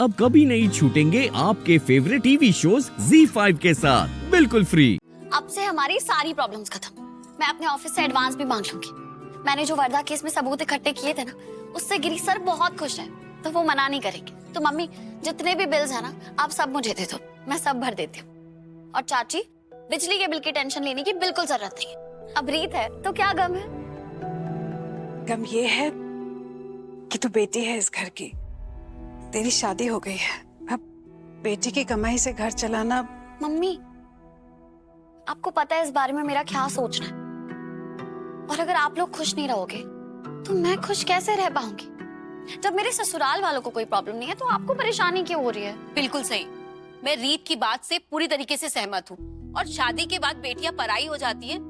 अब कभी नहीं छूटेंगे आपके फेवरेट टीवी शोज ZEE5 के साथ बिल्कुल फ्री। अब से हमारी सारी प्रॉब्लम्स खत्म। मैं अपने ऑफिस से एडवांस भी मांग लूंगी। मैंने जो वर्धा केस में सबूत इकट्ठे किए थे ना, उससे गिरी सर बहुत खुश है, तो वो मना नहीं करेंगे। तो मम्मी, जितने भी बिल्स है ना, आप सब मुझे दे दो, मैं सब भर देती हूँ। और चाची, बिजली के बिल की टेंशन लेने की बिल्कुल जरूरत नहीं है। अब रीत है तो क्या गम है? गम ये है कि तू बेटी है इस घर की। तेरी शादी हो गई है, अब बेटी की कमाई से घर चलाना। मम्मी, आपको पता है इस बारे में मेरा क्या सोचना है, और अगर आप लोग खुश नहीं रहोगे तो मैं खुश कैसे रह पाऊंगी? जब मेरे ससुराल वालों को कोई प्रॉब्लम नहीं है तो आपको परेशानी क्यों हो रही है? बिल्कुल सही। मैं रीत की बात से पूरी तरीके से सहमत हूँ। और शादी के बाद बेटियां पराई हो जाती हैं,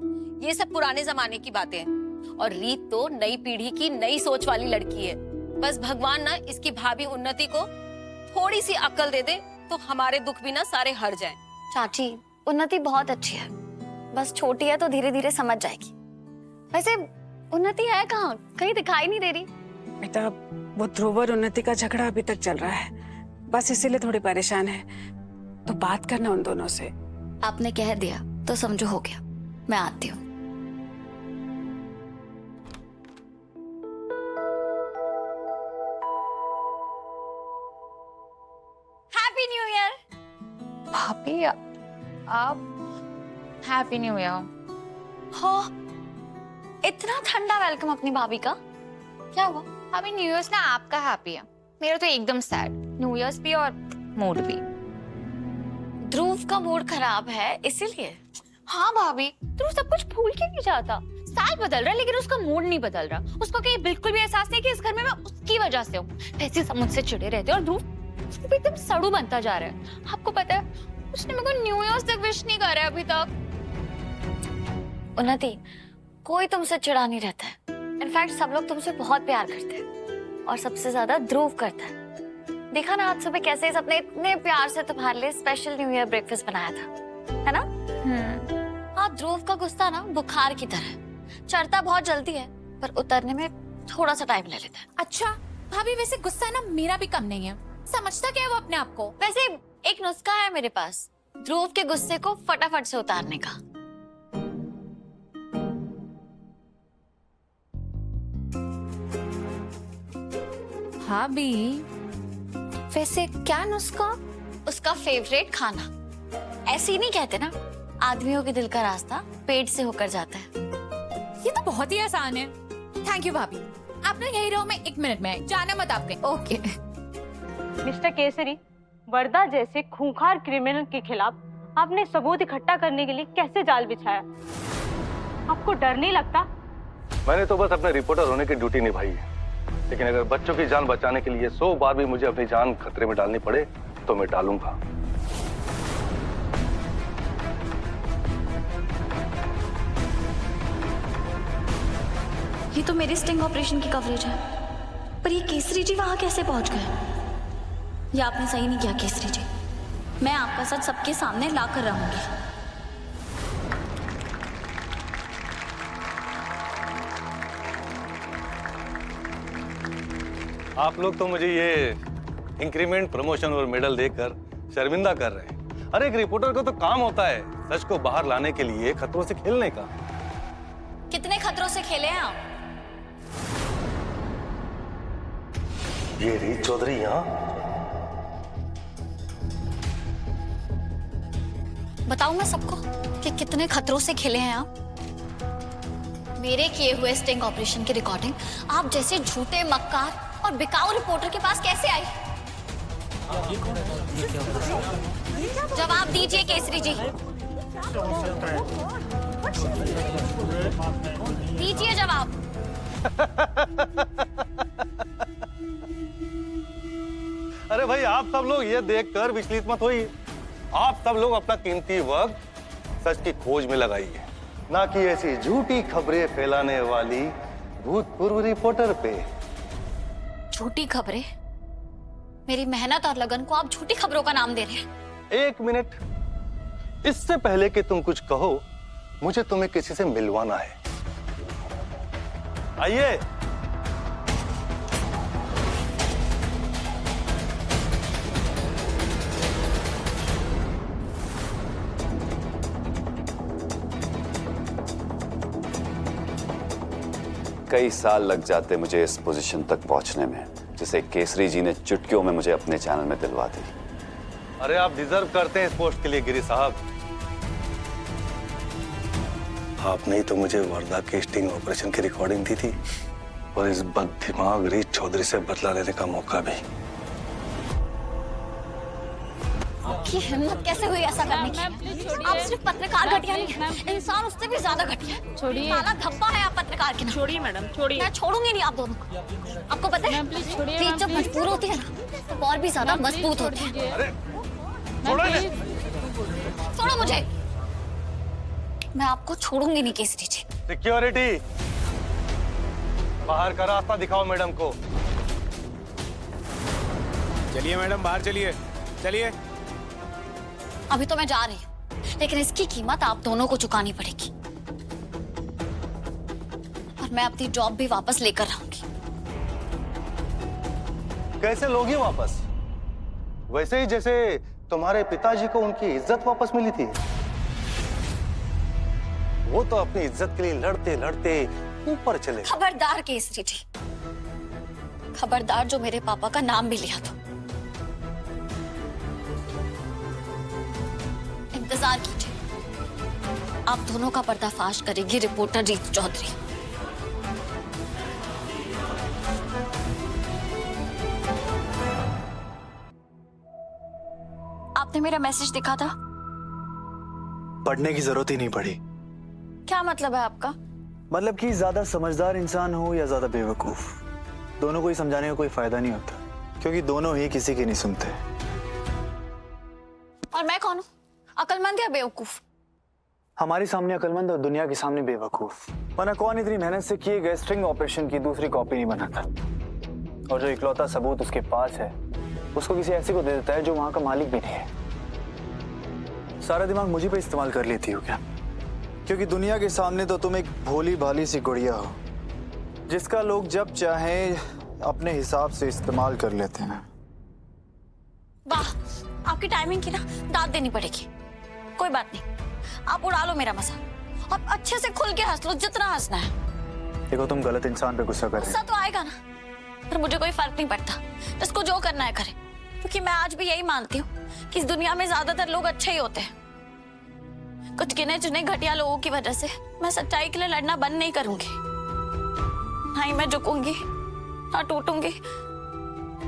ये सब पुराने जमाने की बातें हैं। और रीत तो नई पीढ़ी की नई सोच वाली लड़की है। बस भगवान ना इसकी भाभी उन्नति को थोड़ी सी अक्ल दे दे तो हमारे दुख भी ना सारे हट जाएं। चाची, उन्नति बहुत अच्छी है, बस छोटी है तो धीरे धीरे समझ जाएगी। वैसे उन्नति है कहाँ? कहीं दिखाई नहीं दे रही। बेटा, वो ध्रुव और उन्नति का झगड़ा अभी तक चल रहा है, बस इसीलिए थोड़ी परेशान है। तो बात करना उन दोनों से। आपने कह दिया तो समझो हो गया। मैं आती हूँ। Happy new year. भाभी, आप हैप्पी न्यू ईयर। हो, इतना ठंडा वेलकम अपनी भाभी का। क्या हुआ? अभी न्यू ईयर्स ना आपका हैप्पी है, मेरा तो एकदम सैड। न्यू ईयर्स भी और मूड भी। ध्रुव का मूड खराब है इसीलिए। हाँ भाभी, ध्रुव सब कुछ भूल के नहीं जाता। साल बदल रहा है लेकिन उसका मूड नहीं बदल रहा। उसको कहीं बिल्कुल भी एहसास नहीं कि इस घर में मैं उसकी वजह से हूँ। ऐसे सब मुझसे चिढ़े रहते हैं और ध्रुव उसको भी एकदम सड़ू बनता जा रहा है। आपको पता है, उसने मेरे को न्यू ईयर्स तक विश नहीं करा है अभी तक। उन्नति, कोई तुमसे चिढ़ा नहीं रहता है। इनफैक्ट सब लोग तुमसे बहुत प्यार करते हैं, और सबसे ज्यादा ध्रुव करता है। देखा ना आज सुबह कैसे सबने इतने प्यार से तुम्हारे लिए स्पेशल न्यू ईयर ब्रेकफास्ट बनाया था, है ना? हाँ, ध्रुव का गुस्सा ना बुखार की तरह है। चढ़ता बहुत जल्दी है पर उतरने में थोड़ा सा टाइम ले लेता है। अच्छा भाभी, वैसे गुस्सा ना मेरा भी कम नहीं है। समझता क्या है वो अपने आप को? वैसे एक नुस्खा है मेरे पास, ध्रुव के गुस्से को फटाफट से उतारने का। भाभी, वैसे क्या नुस्खा? उसका फेवरेट खाना। ऐसे ही नहीं कहते ना, आदमियों के दिल का रास्ता पेट से होकर जाता है। ये तो बहुत ही आसान है। थैंक यू भाभी। आप ना यही रहो, मैं 1 मिनट में आई। जाना मत आपके। ओके। मिस्टर केसरी, वर्धा जैसे खूंखार क्रिमिनल के खिलाफ आपने सबूत इकट्ठा करने के लिए कैसे जाल बिछाया? आपको डर नहीं लगता? मैंने तो बस अपने रिपोर्टर होने की ड्यूटी निभाई है, लेकिन अगर बच्चों की जान बचाने के लिए 100 बार भी मुझे अपनी जान खतरे में डालनी पड़े तो मैं डालूंगा। ये तो मेरे स्टिंग ऑपरेशन की कवरेज है, पर ये केसरी जी वहां कैसे पहुंच गए? ये आपने सही नहीं किया केसरी जी। मैं आपका सच सबके सामने ला कर रहूंगी। आप लोग तो मुझे ये इंक्रीमेंट, प्रमोशन और मेडल देकर शर्मिंदा कर रहे हैं। अरे एक रिपोर्टर को तो काम होता है सच को बाहर लाने के लिए खतरों से खेलने का। कितने खतरों से खेले हैं आप? ये रीत चौधरी यहाँ? बताऊं मैं सबको कि कितने खतरों से खेले हैं आप? मेरे किए हुए स्टिंग ऑपरेशन की रिकॉर्डिंग आप जैसे झूठे, मक्कार और बिकाऊ रिपोर्टर के पास कैसे आई? जवाब दीजिए केसरी जी, दीजिए जवाब। अरे भाई, आप सब लोग ये देखकर विचलित मत होइए। आप सब लोग अपना कीमती वक्त सच की खोज में लगाइए, ना कि ऐसी झूठी खबरें फैलाने वाली भूतपूर्व रिपोर्टर पे। झूठी खबरें? मेरी मेहनत और लगन को आप झूठी खबरों का नाम दे रहे हैं। 1 मिनट, इससे पहले कि तुम कुछ कहो, मुझे तुम्हें किसी से मिलवाना है। आइए। कई साल लग जाते मुझे इस पोजीशन तक पहुंचने में, जिसे केसरी जी ने चुटकियों में मुझे अपने चैनल में दिलवा दी। अरे आप डिजर्व करते हैं इस पोस्ट के लिए गिरी साहब। आपने ही तो मुझे वर्धा के स्टिंग ऑपरेशन की रिकॉर्डिंग दी थी और इस बददिमाग रीत चौधरी से बदला लेने का मौका भी। आपकी हिम्मत कैसे हुई ऐसा करने की? आप सिर्फ पत्रकार घटिया नहीं है, इंसान उससे भी ज्यादा घटिया है। छोड़िए। काला धब्बा है आप पत्रकार के नाम। छोड़िए मैडम, छोड़िए। मैं छोड़ूंगी नहीं आप दोनों को। आपको पता है मैम, प्लीज छोड़िए, रीत मैम, जब प्लीज। मजबूर होती है ना तो और भी ज्यादा मजबूत होती है। अरे छोड़ो इन्हें। छोड़ो मुझे। मैं आपको छोड़ूंगी नहीं केसरी जी। सिक्योरिटी, बाहर का रास्ता दिखाओ मैडम को। चलिए मैडम, बाहर चलिए, चलिए। अभी तो मैं जा रही हूँ, लेकिन इसकी कीमत आप दोनों को चुकानी पड़ेगी। और मैं अपनी जॉब भी वापस लेकर आऊंगी। कैसे लोगी वापस? वैसे ही जैसे तुम्हारे पिताजी को उनकी इज्जत वापस मिली थी। वो तो अपनी इज्जत के लिए लड़ते लड़ते ऊपर चले। खबरदार केसरी जी, खबरदार जो मेरे पापा का नाम भी लिया तो। इंतजार कीजिए, आप दोनों का पर्दाफाश करेगी रिपोर्टर रीत चौधरी। आपने मेरा मैसेज देखा था? पढ़ने की जरूरत ही नहीं पड़ी। क्या मतलब है आपका? मतलब कि ज्यादा समझदार इंसान हो या ज्यादा बेवकूफ, दोनों को ही समझाने का कोई फायदा नहीं होता, क्योंकि दोनों ही किसी की नहीं सुनते। और मैं कौन हूँ, अकलमंद या बेवकूफ? हमारे सामने अकलमंद और दुनिया के सामने बेवकूफ। वरना कौन इतनी मेहनत से किए गए स्ट्रिंग ऑपरेशन की दूसरी कॉपी नहीं बनाता, और जो इकलौता सबूत उसके पास है उसको किसी ऐसे को दे देता है जो वहां का मालिक भी नहीं है। सारा दिमाग मुझे पे इस्तेमाल कर लेती हो क्या? क्योंकि दुनिया के सामने तो तुम एक भोली भाली सी गुड़िया हो, जिसका लोग जब चाहे अपने हिसाब से इस्तेमाल कर लेते हैं। वाह, आपकी टाइमिंग की ना दाद देनी पड़ेगी। कोई बात नहीं, आप उड़ा लो मेरा मजाक और अच्छे से खुल के हंस लो, जितना हंसना है। देखो, तुम गलत इंसान पे गुस्सा कर रहे गुस्सा तो आएगा ना, पर मुझे कोई फर्क नहीं पड़ता, जिसको जो करना है करे। क्योंकि मैं आज भी यही मानती हूँ कि इस दुनिया में ज्यादातर लोग अच्छे ही होते हैं। कुछ गिने चुने घटिया लोगों की वजह से मैं सच्चाई के लिए लड़ना बंद नहीं करूंगी। ना ही मैं झुकूंगी, ना टूटूंगी,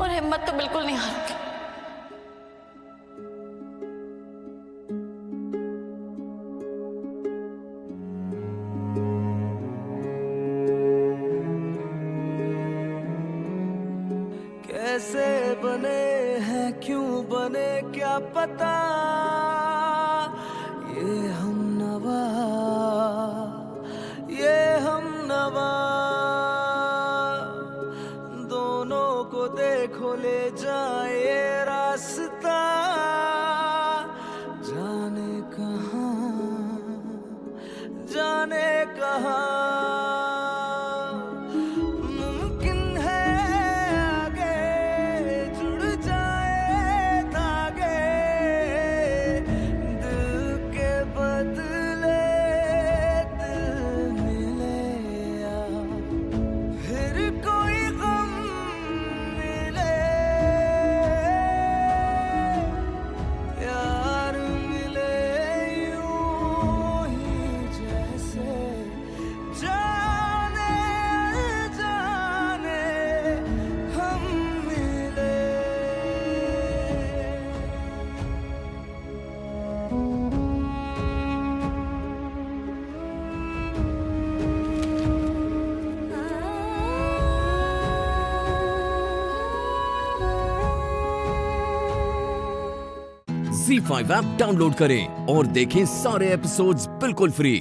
और हिम्मत तो बिल्कुल नहीं हारूंगी। कैसे बने हैं, क्यों बने, क्या पता, ये हम नवा दोनों को देखो ले जाए रास्ता, जाने कहाँ मुमकिन है आगे जुड़ जाए धागे, दिल के बदले दिल मिले या फिर कोई गम मिले, प्यार मिले यूं ही जैसे जाने जाने हम मिले। Z5 ऐप डाउनलोड करें और देखें सारे एपिसोड्स बिल्कुल फ्री।